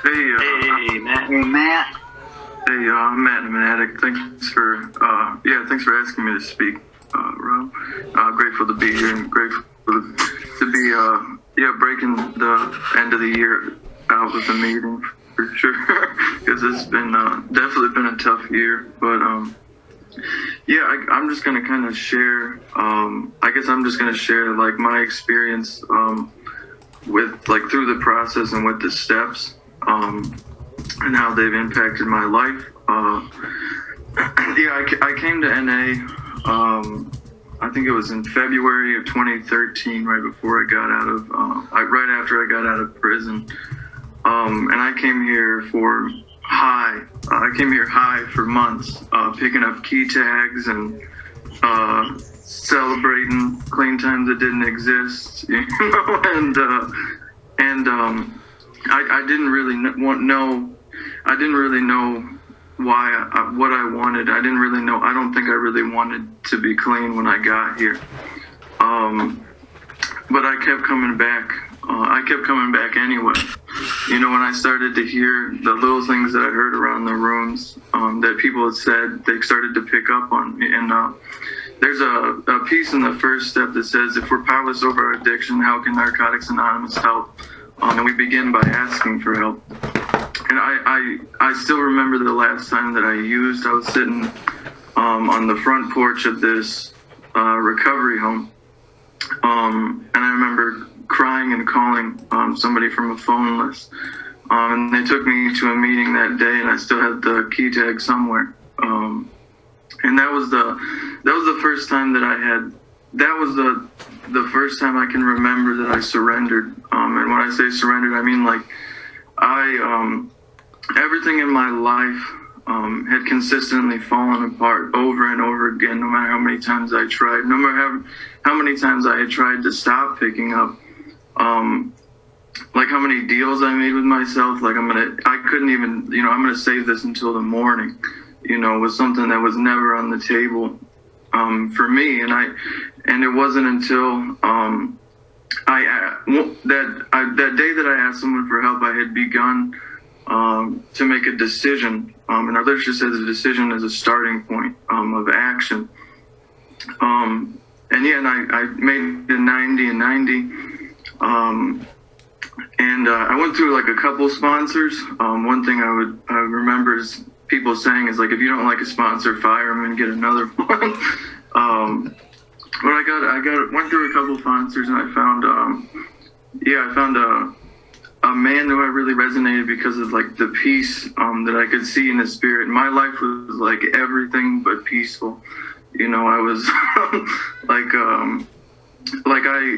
Hey, Hey, Matt. Hey, Matt. hey, I'm Matt. I'm an addict. Thanks for asking me to speak, Rob. Grateful to be here and grateful to be, breaking the end of the year out with a meeting for sure, because it's been definitely been a tough year. But I'm just gonna kind of share. I guess I'm just gonna share like my experience with like through the process and with the steps. And how they've impacted my life. I came to NA. I think it was in February of 2013, right before I got out of, right after I got out of prison. And I came here for high. I came here high for months, picking up key tags and celebrating clean times that didn't exist, you know, I didn't really know. I didn't really know what I wanted. I didn't really know. I don't think I really wanted to be clean when I got here. But I kept coming back. I kept coming back anyway. You know, when I started to hear the little things that I heard around the rooms that people had said, they started to pick up on me. And there's a piece in the first step that says, if we're powerless over our addiction, how can Narcotics Anonymous help? And we begin by asking for help. And I still remember the last time that I was sitting on the front porch of this recovery home. And I remember crying and calling somebody from a phone list. And they took me to a meeting that day, and I still had the key tag somewhere. And that was the first time that I had. That was the first time I can remember that I surrendered. And when I say surrendered, I mean like everything in my life had consistently fallen apart over and over again, no matter how many times I tried, no matter how many times I had tried to stop picking up, like how many deals I made with myself, like I couldn't even, you know, I'm going to save this until the morning, you know, was something that was never on the table for me. And it wasn't until that day that I asked someone for help, I had begun to make a decision. And our literature says a decision is a starting point of action. And I made the 90 and 90. I went through like a couple sponsors. One thing I remember is people saying is like, if you don't like a sponsor, fire them and get another one. But I went through a couple sponsors, and I found a man who I really resonated because of like the peace that I could see in his spirit. My life was like everything but peaceful. You know, I was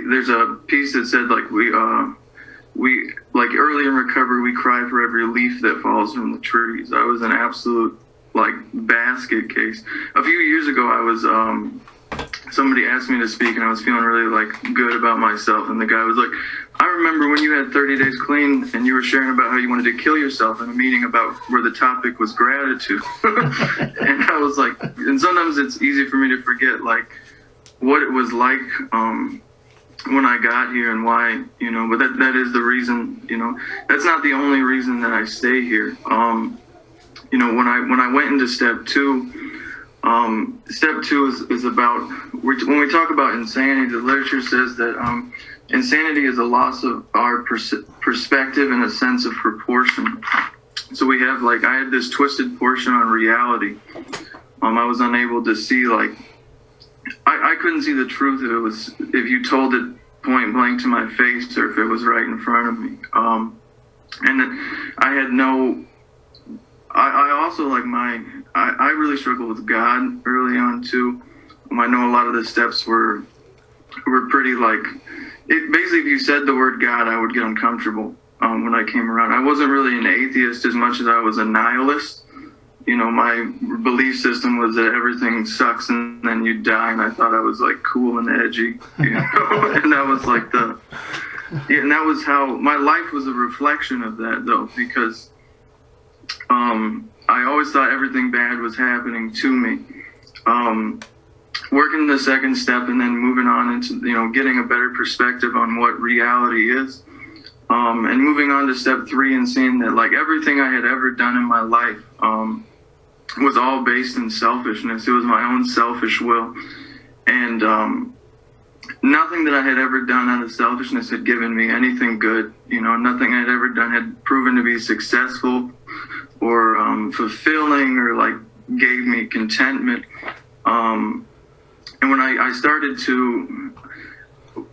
there's a piece that said like we like early in recovery, we cry for every leaf that falls from the trees. I was an absolute like basket case. A few years ago, I was somebody asked me to speak, and I was feeling really like good about myself. And the guy was like, I remember when you had 30 days clean and you were sharing about how you wanted to kill yourself in a meeting about where the topic was gratitude. And I was like, and sometimes it's easy for me to forget like what it was like when I got here and why, you know, but that is the reason, you know, that's not the only reason that I stay here. You know, when I went into step two is about, when we talk about insanity, the literature says that insanity is a loss of our perspective and a sense of proportion. So we have like, I had this twisted portion on reality. I was unable to see like, I couldn't see the truth if you told it point blank to my face or if it was right in front of me. And I had I also like I really struggled with God early on too. I know a lot of the steps were pretty like, basically if you said the word God, I would get uncomfortable when I came around. I wasn't really an atheist as much as I was a nihilist. You know, my belief system was that everything sucks and then you die, and I thought I was like cool and edgy, you know? And that was like and that was how my life was a reflection of that though, because I always thought everything bad was happening to me. Working the second step and then moving on into, you know, getting a better perspective on what reality is. And moving on to step 3 and seeing that like everything I had ever done in my life was all based in selfishness. It was my own selfish will. And nothing that I had ever done out of selfishness had given me anything good. You know, nothing I had ever done had proven to be successful or fulfilling or like gave me contentment. And when I started to,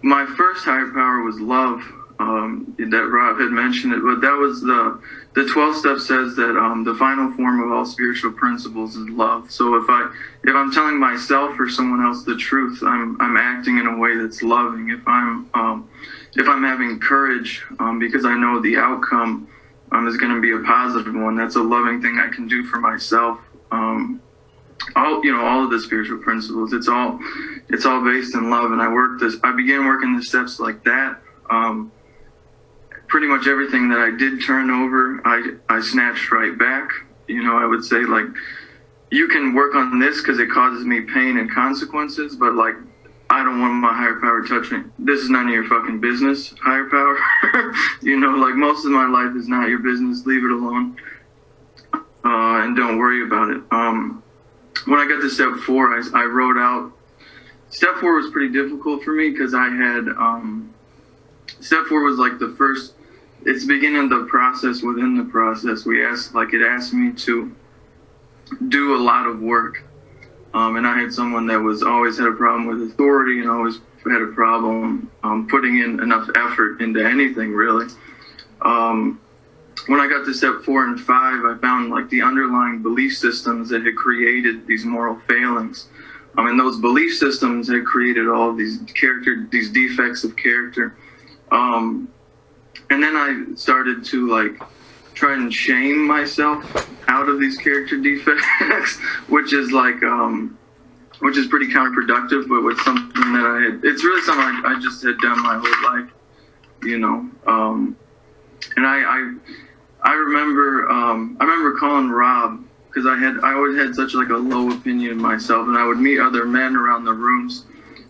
my first higher power was love, that Rob had mentioned it, but that was the 12 step says that the final form of all spiritual principles is love. So if I'm telling myself or someone else the truth, I'm acting in a way that's loving. If I'm having courage because I know the outcome is going to be a positive one, that's a loving thing I can do for myself. All of the spiritual principles, it's all based in love. And I began working the steps like that. Pretty much everything that I did turn over, I snatched right back. You know, I would say like, you can work on this because it causes me pain and consequences, but like, I don't want my higher power touching. This is none of your fucking business, higher power. You know, like most of my life is not your business. Leave it alone. And don't worry about it. When I got to step 4, I wrote out. Step 4 was pretty difficult for me because I had. Step 4 was like the first. It's the beginning of the process within the process. It asked me to do a lot of work, and I had someone that was always had a problem with authority and always had a problem putting in enough effort into anything really. When I got to step 4 and 5, I found like the underlying belief systems that had created these moral failings. And those belief systems had created all of these defects of character. And then I started to like try and shame myself out of these character defects, which is pretty counterproductive, but with something that it's really something I just had done my whole life, you know. And I remember calling Rob because I always had such like a low opinion of myself, and I would meet other men around the rooms,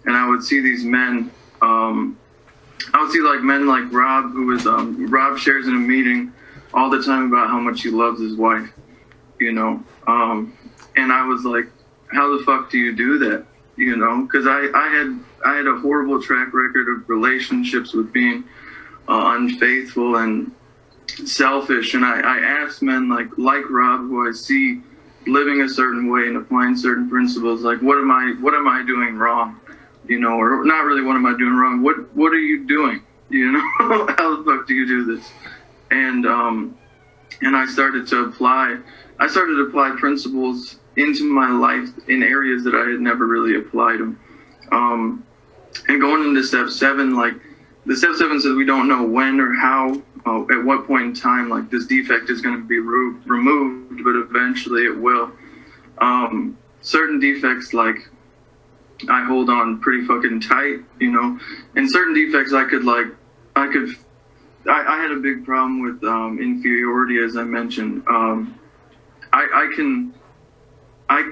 and I would see these men. I would see like men like Rob, who was Rob shares in a meeting all the time about how much he loves his wife, you know. And I was like, how the fuck do you do that, you know? Because I had a horrible track record of relationships with being unfaithful and selfish, and I asked men like Rob, who I see living a certain way and applying certain principles, like what am I doing wrong, you know, or not really what am I doing wrong, what are you doing, you know? How the fuck do you do this? And I started to apply principles into my life in areas that I had never really applied them. And going into step 7, like the step 7 says we don't know when or how, at what point in time, like this defect is going to be removed, but eventually it will. Certain defects, like I hold on pretty fucking tight, you know, and certain defects I had a big problem with inferiority, as I mentioned. I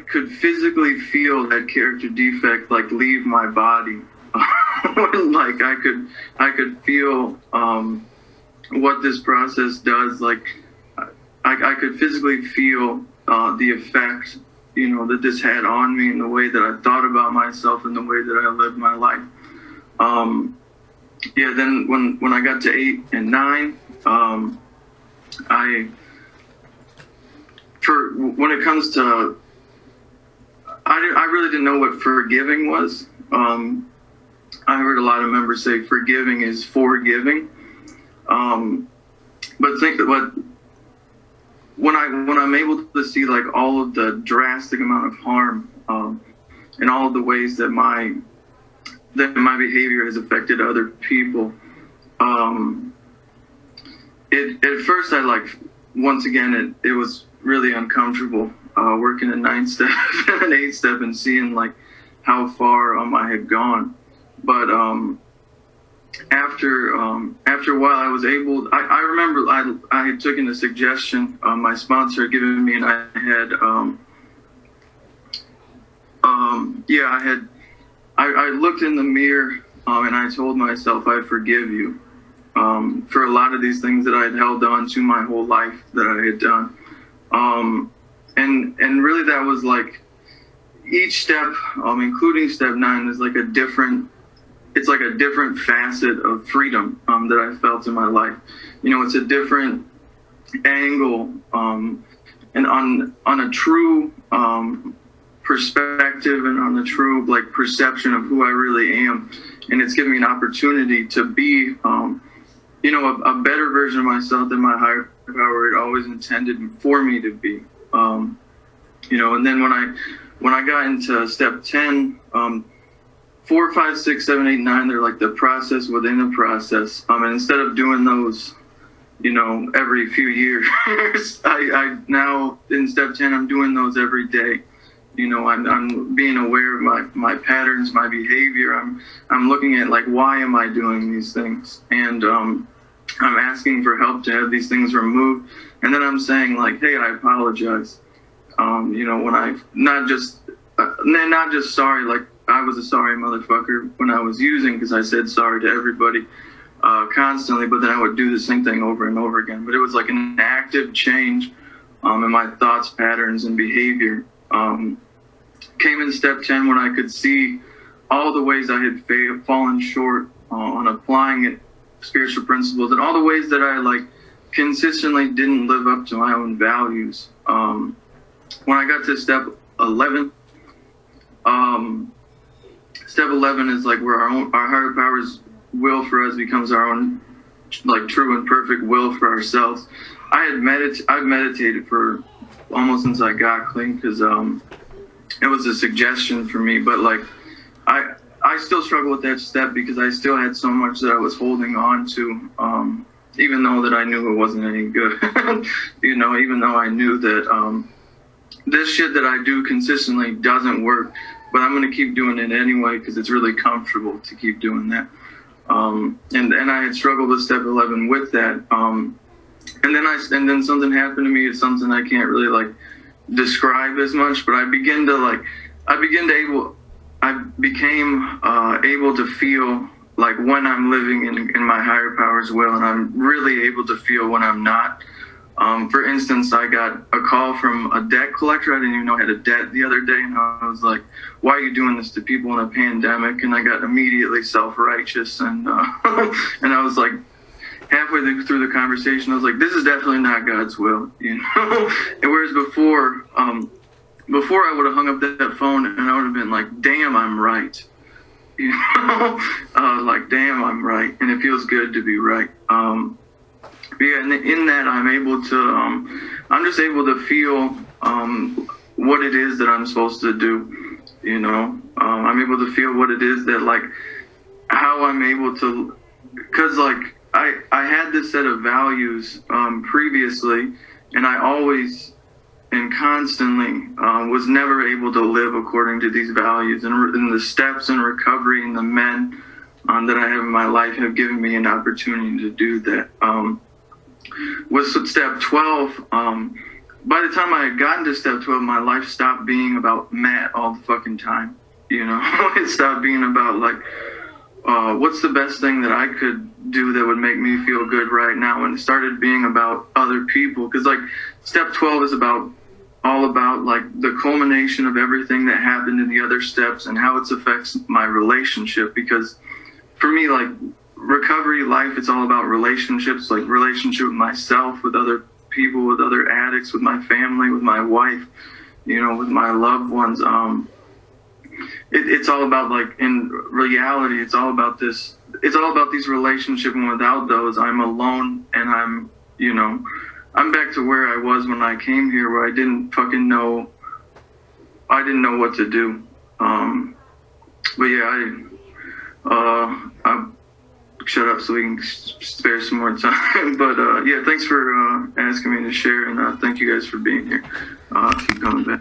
could physically feel that character defect like leave my body. Like I could feel what this process does. Like I could physically feel the effect, you know, that this had on me and the way that I thought about myself and the way that I lived my life. Then when I got to 8 and 9, when it comes to, I really didn't know what forgiving was. I heard a lot of members say forgiving is forgiving. But think that when I'm able to see like all of the drastic amount of harm, and all of the ways that my behavior has affected other people, at first I like, once again, it was really uncomfortable, working a 9-step and an 8-step and seeing like how far I had gone. But after a while, I was able. I remember I had taken a suggestion my sponsor had given me, and I looked in the mirror and I told myself, I forgive you. for a lot of these things that I had held on to my whole life that I had done. And really that was like each step, including step 9, is like a different facet of freedom that I felt in my life. You know, it's a different angle and on a true perspective and on the true like perception of who I really am. And it's given me an opportunity to be, you know, a better version of myself than my higher power had always intended for me to be. You know, and then when I got into step 10, 4, 5, 6, 7, 8, 9, they're like the process within the process. And instead of doing those, you know, every few years, I now in step 10, I'm doing those every day. You know, I'm being aware of my patterns, my behavior. I'm looking at like, why am I doing these things? And I'm asking for help to have these things removed. And then I'm saying like, hey, I apologize. You know, when I not just sorry, like I was a sorry motherfucker when I was using, because I said sorry to everybody constantly, but then I would do the same thing over and over again. But it was like an active change in my thoughts, patterns, and behavior. Came in step 10 when I could see all the ways I had fallen short on applying it, spiritual principles, and all the ways that I like consistently didn't live up to my own values. When I got to step 11, step 11 is like where our higher power's will for us becomes our own like true and perfect will for ourselves. I've meditated for almost since I got clean, because it was a suggestion for me, but like I still struggle with that step because I still had so much that I was holding on to, even though that I knew it wasn't any good. You know, even though I knew that this shit that I do consistently doesn't work, but I'm going to keep doing it anyway because it's really comfortable to keep doing that. And I had struggled with step 11 with that. And then something happened to me. It's something I can't really like describe as much, but I became able to feel like when I'm living in my higher power's will, and I'm really able to feel when I'm not. For instance, I got a call from a debt collector. I didn't even know I had a debt the other day, and I was like, why are you doing this to people in a pandemic? And I got immediately self-righteous, and and I was like, halfway through the conversation, I was like, this is definitely not God's will, you know? And whereas before I would have hung up that phone and I would have been like, damn, I'm right. You know? Like, damn, I'm right. And it feels good to be right. Yeah, and in that I'm just able to feel what it is that I'm supposed to do, you know? I'm able to feel what it is that, like, how I'm able to, because, like, I had this set of values previously, and I always and constantly was never able to live according to these values. And the steps in recovery and the men that I have in my life have given me an opportunity to do that. With step 12, by the time I had gotten to step 12, my life stopped being about Matt all the fucking time. You know, it stopped being about like, what's the best thing that I could do that would make me feel good right now, and it started being about other people. Because like step 12 is all about like the culmination of everything that happened in the other steps and how it affects my relationship. Because for me, like recovery life, it's all about relationships, like relationship with myself, with other people, with other addicts, with my family, with my wife, you know, with my loved ones. It's all about, like, in reality, it's all about these relationships, and without those, I'm alone, and I'm back to where I was when I came here, where I didn't know what to do. But yeah, I'll shut up so we can spare some more time. But yeah, thanks for asking me to share, and thank you guys for being here. Keep coming back.